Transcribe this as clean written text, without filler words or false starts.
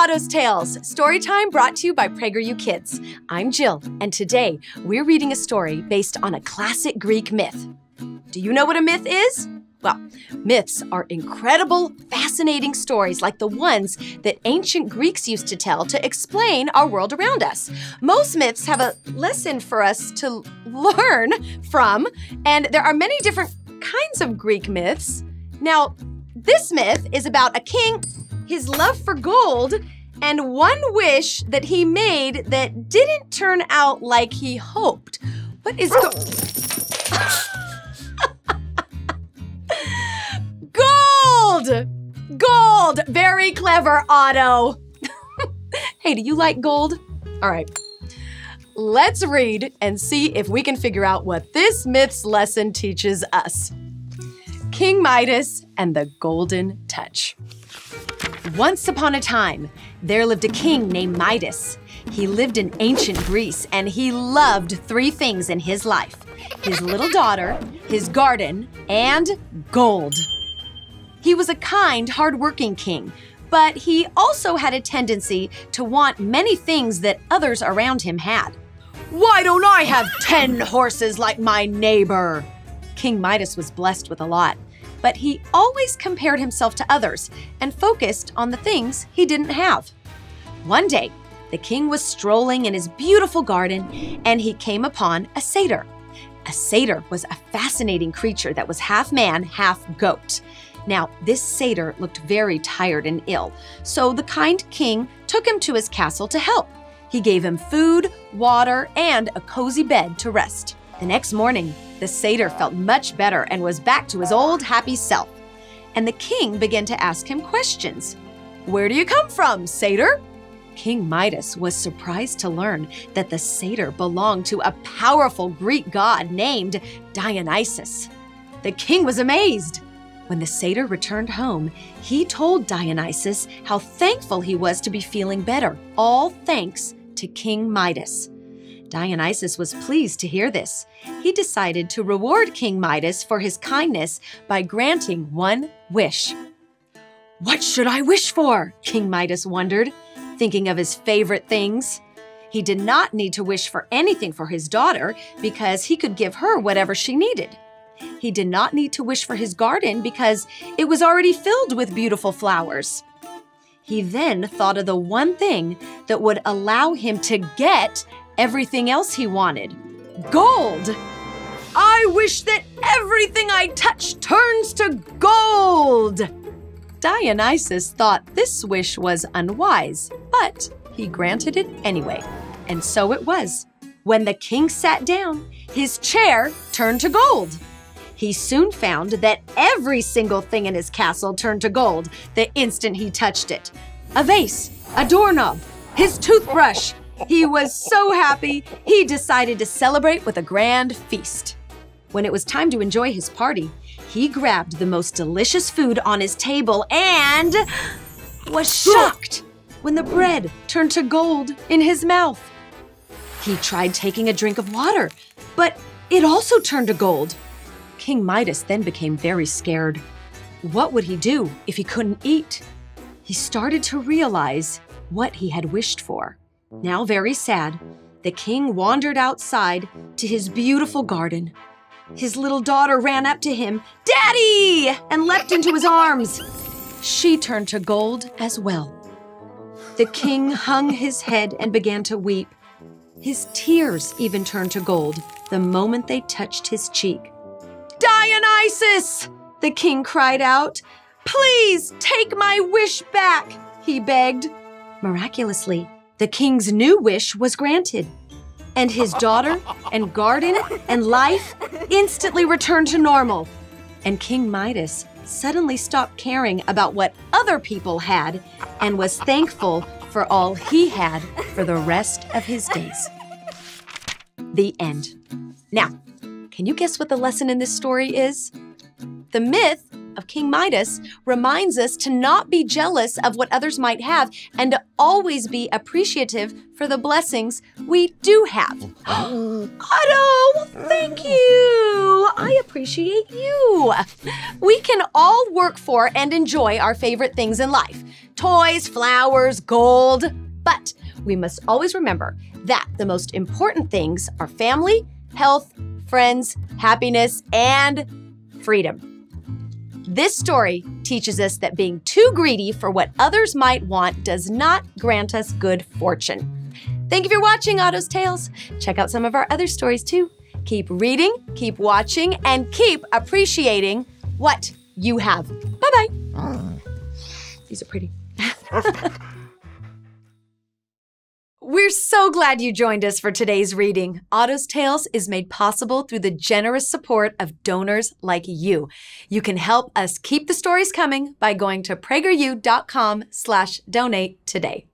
Otto's Tales, storytime brought to you by PragerU Kids. I'm Jill, and today we're reading a story based on a classic Greek myth. Do you know what a myth is? Well, myths are incredible, fascinating stories like the ones that ancient Greeks used to tell to explain our world around us. Most myths have a lesson for us to learn from, and there are many different kinds of Greek myths. Now, this myth is about a king, his love for gold, and one wish that he made that didn't turn out like he hoped. What is gold? Gold! Very clever, Otto. Hey, do you like gold? All right. Let's read and see if we can figure out what this myth's lesson teaches us. King Midas and the Golden Touch. Once upon a time, there lived a king named Midas. He lived in ancient Greece, and he loved three things in his life: his little daughter, his garden, and gold. He was a kind, hardworking king, but he also had a tendency to want many things that others around him had. Why don't I have 10 horses like my neighbor? King Midas was blessed with a lot, but he always compared himself to others and focused on the things he didn't have. One day, the king was strolling in his beautiful garden, and he came upon a satyr. A satyr was a fascinating creature that was half man, half goat. Now, this satyr looked very tired and ill, so the kind king took him to his castle to help. He gave him food, water, and a cozy bed to rest. The next morning, the satyr felt much better and was back to his old happy self. And the king began to ask him questions. Where do you come from, satyr? King Midas was surprised to learn that the satyr belonged to a powerful Greek god named Dionysus. The king was amazed. When the satyr returned home, he told Dionysus how thankful he was to be feeling better, all thanks to King Midas. Dionysus was pleased to hear this. He decided to reward King Midas for his kindness by granting one wish. What should I wish for? King Midas wondered, thinking of his favorite things. He did not need to wish for anything for his daughter because he could give her whatever she needed. He did not need to wish for his garden because it was already filled with beautiful flowers. He then thought of the one thing that would allow him to get everything else he wanted: gold. I wish that everything I touch turns to gold. Dionysus thought this wish was unwise, but he granted it anyway. And so it was. When the king sat down, his chair turned to gold. He soon found that every single thing in his castle turned to gold the instant he touched it. A vase, a doorknob, his toothbrush. He was so happy, he decided to celebrate with a grand feast. When it was time to enjoy his party, he grabbed the most delicious food on his table and was shocked when the bread turned to gold in his mouth. He tried taking a drink of water, but it also turned to gold. King Midas then became very scared. What would he do if he couldn't eat? He started to realize what he had wished for. Now very sad, the king wandered outside to his beautiful garden. His little daughter ran up to him, "Daddy!" and leapt into his arms. She turned to gold as well. The king hung his head and began to weep. His tears even turned to gold the moment they touched his cheek. "Dionysus!" the king cried out. "Please take my wish back," he begged. Miraculously, the king's new wish was granted, and his daughter and garden and life instantly returned to normal. And King Midas suddenly stopped caring about what other people had and was thankful for all he had for the rest of his days. The end. Now, can you guess what the lesson in this story is? The myth of King Midas reminds us to not be jealous of what others might have and to always be appreciative for the blessings we do have. Otto, thank you. I appreciate you. We can all work for and enjoy our favorite things in life. toys, flowers, gold. But we must always remember that the most important things are family, health, friends, happiness, and freedom. This story teaches us that being too greedy for what others might want does not grant us good fortune. Thank you for watching Otto's Tales. Check out some of our other stories too. Keep reading, keep watching, and keep appreciating what you have. Bye-bye. These are pretty. We're so glad you joined us for today's reading. Otto's Tales is made possible through the generous support of donors like you. You can help us keep the stories coming by going to PragerU.com/donate today.